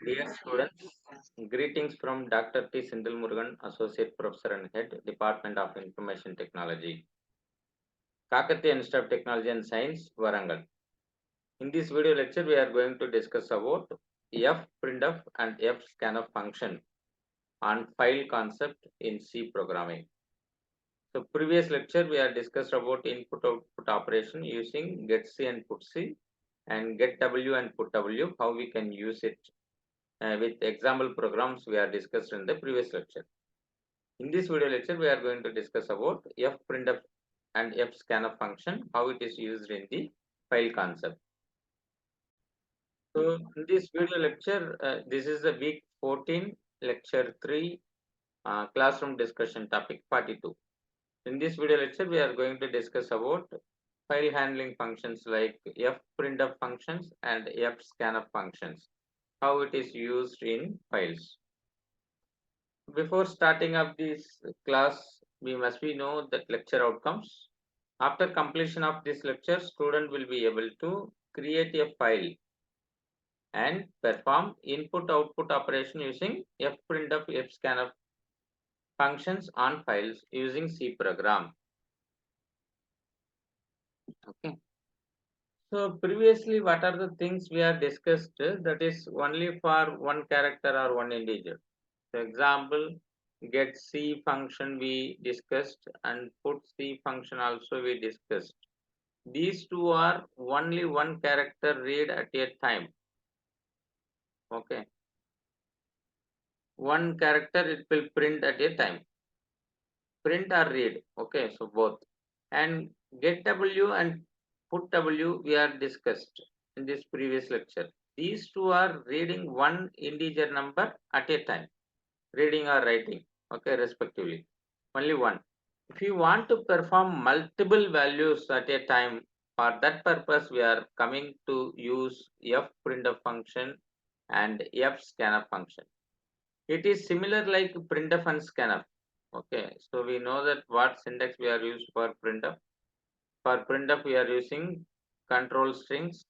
Dear students, greetings from Dr. T. Sindhil Murugan, Associate Professor and Head, Department of Information Technology, Kakatiya Institute of Technology and Science, Warangal. In this video lecture, we are going to discuss about fprintf and fscanf function on file concept in C programming. So previous lecture, we are discussed about input-output operation using getC and putC and getW and putW, how we can use it with example programs we are discussed in the previous lecture. In this video lecture, we are going to discuss about fprintf and fscanf function, how it is used in the file concept. So in this video lecture, this is the week 14, lecture 3, classroom discussion topic 42. In this video lecture, we are going to discuss about file handling functions like fprintf functions and fscanf functions, how it is used in files. Before starting up this class, we must be know that lecture outcomes. After completion of this lecture, student will be able to create a file and perform input-output operation using fprintf, fscanf functions on files using C program. Okay. So previously, what are the things we are discussed? That is only for one character or one integer. For example, get C function we discussed and put C function also we discussed. These two are only one character read at a time. Okay. One character it will print at a time. Print or read. Okay. So both. And get W and put W we are discussed in this previous lecture. These two are reading one integer number at a time. Reading or writing. Okay. Respectively. Only one. If you want to perform multiple values at a time, for that purpose we are coming to use fprintf function and fscanf function. It is similar like printf and scanf. Okay, so we know that what syntax we are used for printf. For printf we are using control strings,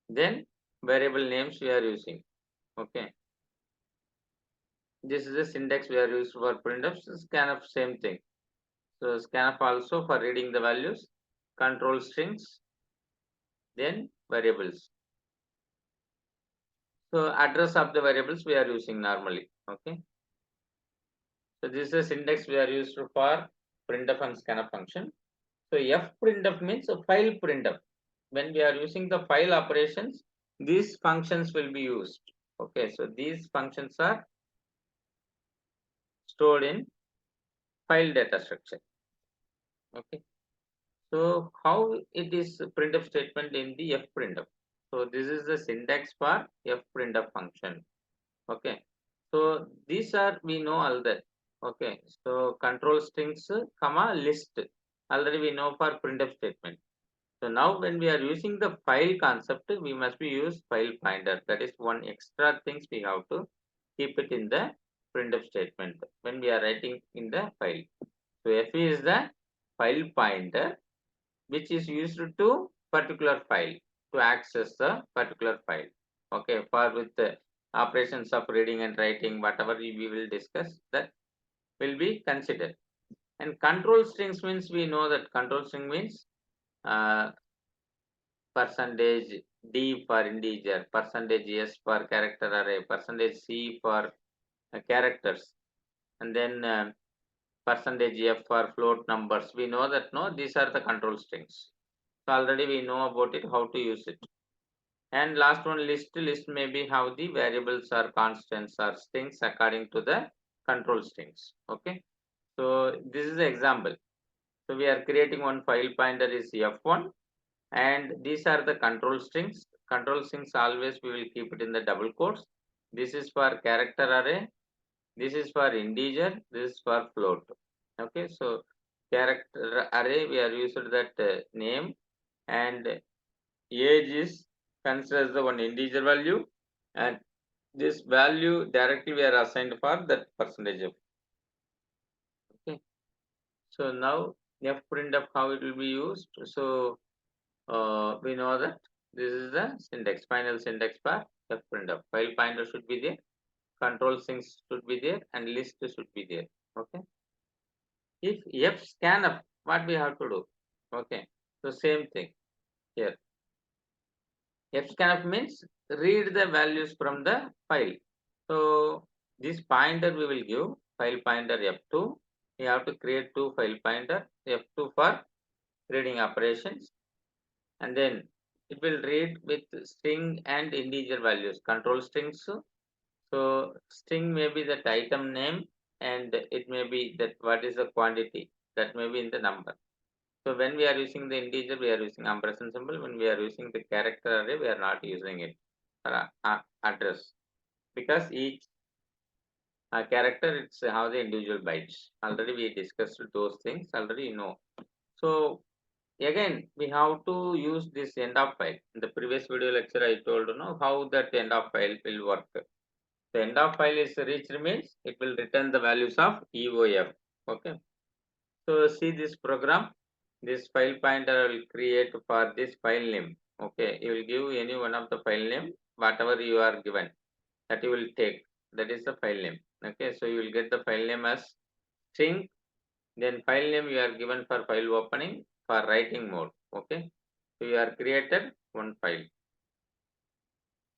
then variable names we are using. Okay, this is the syntax we are used for printf. Scanf same thing. So scanf also for reading the values, control strings, then variables. So address of the variables we are using normally. Okay. So this is the syntax we are used for printf and scanf function. So fprintf means a file printf. When we are using the file operations, these functions will be used. Okay. So these functions are stored in file data structure. Okay. So how it is printf statement in the fprintf? So this is the syntax for fprintf function. Okay. So these are we know all that. Okay. So control strings, comma list. Already we know for printf statement. So now when we are using the file concept, we must be use file finder. That is one extra things we have to keep it in the printf statement when we are writing in the file. So f is the file pointer which is used to particular file to access the particular file. Okay, for with the operations of reading and writing, whatever we will discuss, that will be considered. And control strings means we know that control string means uh, percentage D for integer, percentage S for character array, percentage C for characters, and then percentage F for float numbers. We know that no, these are the control strings. So already we know about it, how to use it. And last one, list may be how the variables or constants or strings according to the control strings. Okay. So this is the example. So we are creating one file pointer is F1 and these are the control strings. Control strings always we will keep it in the double quotes. This is for character array. This is for integer. This is for float. Okay. So character array we are used that name and age is considered the one integer value and this value directly we are assigned for that percentage of. Okay. So now fprintf how it will be used. So we know that This is the syntax, final syntax for fprintf. File pointer should be there, control strings should be there, and list should be there. Okay. If fscanf, what we have to do? Okay. So same thing here. Fscanf means read the values from the file. So this pointer we will give file pointer f2. We have to create two file pointer f2 for reading operations, and then it will read with string and integer values, control strings. So string may be that item name, and it may be that what is the quantity, that may be in the number. So when we are using the integer, we are using ampersand symbol. When we are using the character array, we are not using it for address, because each character it's have the individual bytes. Already we discussed those things. Already you know. So again, we have to use this end of file. In the previous video lecture, I told you know how that end of file will work. The end of file is reached means it will return the values of EOF. Okay. So see this program. This file pointer will create for this file name. Okay. You will give any one of the file name, whatever you are given, that you will take. That is the file name. Okay. So you will get the file name as string. Then file name you are given for file opening, for writing mode. Okay. So you are created one file.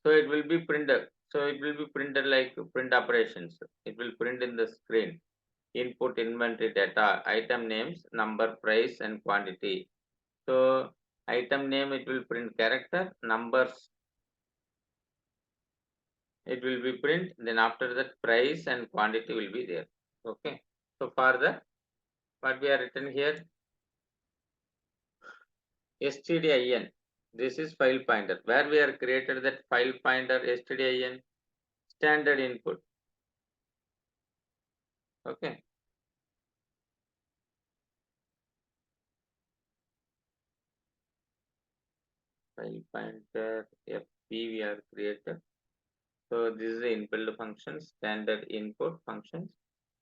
So it will be printed. So it will be printed like print operations. It will print in the screen. Input, inventory data, item names, number, price, and quantity. So item name it will print character, numbers it will be print. Then after that price and quantity will be there. Okay. So for the what we are written here, stdin. This is file pointer. Where we are created that file pointer stdin standard input. Okay. File pointer fp we are created. So this is the inbuilt function, standard input functions.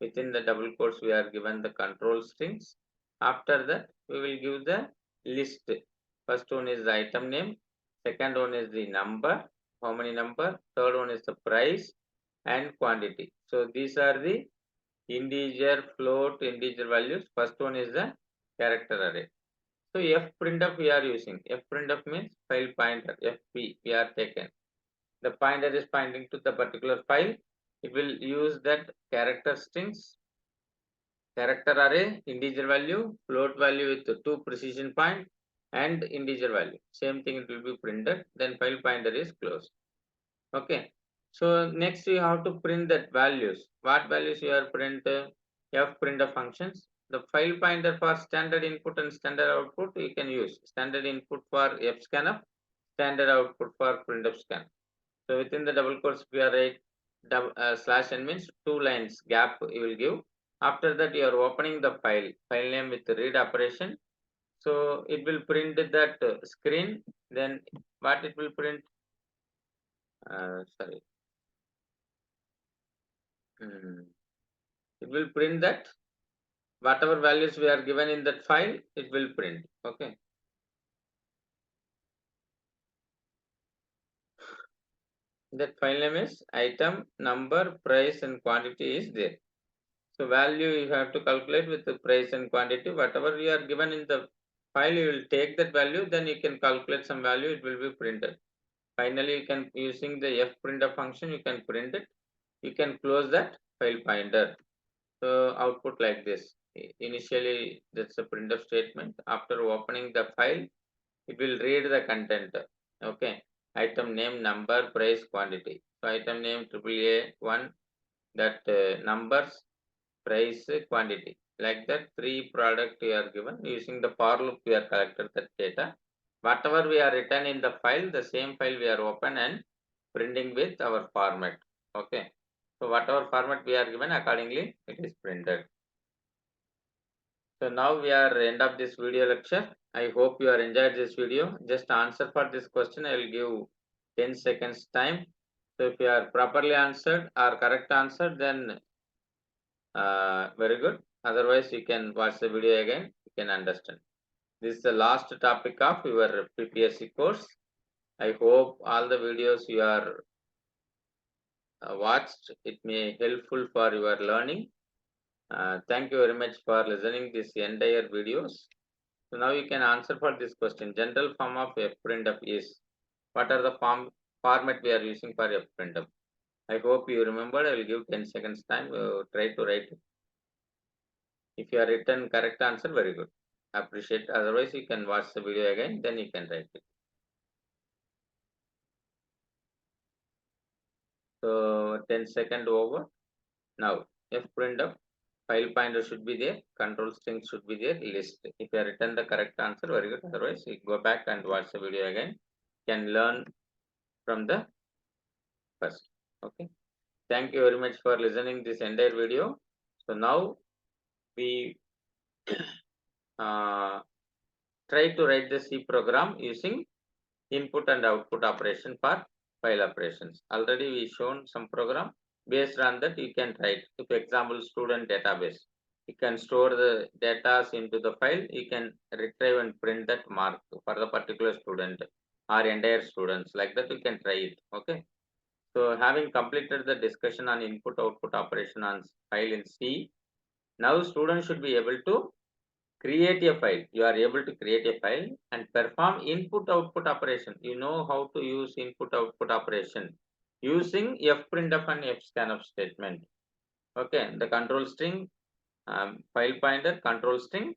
Within the double quotes, we are given the control strings. After that, we will give the list. First one is the item name. Second one is the number, how many number. Third one is the price and quantity. So these are the integer, float, integer values. First one is the character array. So fprintf we are using. Fprintf means file pointer. Fp we are taken. The pointer is pointing to the particular file. It will use that character strings, character array, integer value, float value with the two precision point, and integer value. Same thing it will be printed. Then file pointer is closed. Okay. So next you have to print that values. What values you are print? Fprintf functions. The file pointer for standard input and standard output you can use. Standard input for fscanf, standard output for printf scan. So within the double quotes, we are write slash n means two lines gap you will give. After that, you are opening the file name with the read operation. So it will print that screen. Then what it will print? Sorry. It will print that whatever values we are given in that file, it will print. Okay. That file name is item, number, price, and quantity is there. So value you have to calculate with the price and quantity. Whatever you are given in the file, you will take that value, then you can calculate some value, it will be printed. Finally, you can using the fprintf function, you can print it. You can close that file pointer. So output like this. Initially, that's a printf statement. After opening the file, it will read the content. Okay. Item name, number, price, quantity. So item name AAA1, that numbers, price, quantity. Like that, three product we are given. Using the for loop, we are collected that data. Whatever we are written in the file, the same file we are open and printing with our format. Okay. So whatever format we are given, accordingly it is printed. So now we are end of this video lecture. I hope you are enjoyed this video. Just answer for this question. I will give 10 seconds time. So if you are properly answered or correct answer, then very good. Otherwise, you can watch the video again. You can understand. This is the last topic of your PPSC course. I hope all the videos you are watched, it may helpful for your learning. Thank you very much for listening this entire videos. So now you can answer for this question. General form of fprintf is, what are the format we are using for fprintf? I hope you remembered. I will give 10 seconds time. Try to write it. If you are written correct answer, very good. Appreciate. Otherwise, you can watch the video again. Then you can write it. So 10 second over. Now fprintf file pointer should be there. Control string should be there. List. If you have written the correct answer, very good. Otherwise, you go back and watch the video again. You can learn from the first. Okay. Thank you very much for listening this entire video. So now we try to write the C program using input and output operation for file operations. Already we shown some program. Based on that you can write. If example student database, you can store the data into the file. You can retrieve and print that mark for the particular student or entire students. Like that you can try it. Okay. So having completed the discussion on input output operation on file in C, now students should be able to create a file. You are able to create a file and perform input output operation. You know how to use input output operation using fprintf and fscanf statement. Okay, the control string, file pointer, control string,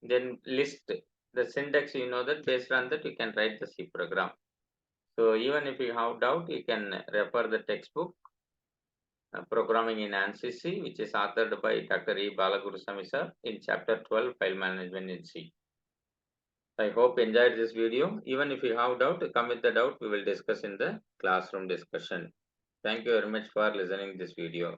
then list. The syntax, you know that. Based on that you can write the C program. So even if you have doubt, you can refer the textbook Programming in ANSYS, which is authored by Dr. E. Balagurusamy sir in chapter 12, File Management in C. I hope you enjoyed this video. Even if you have doubt, come with the doubt, we will discuss in the classroom discussion. Thank you very much for listening this video.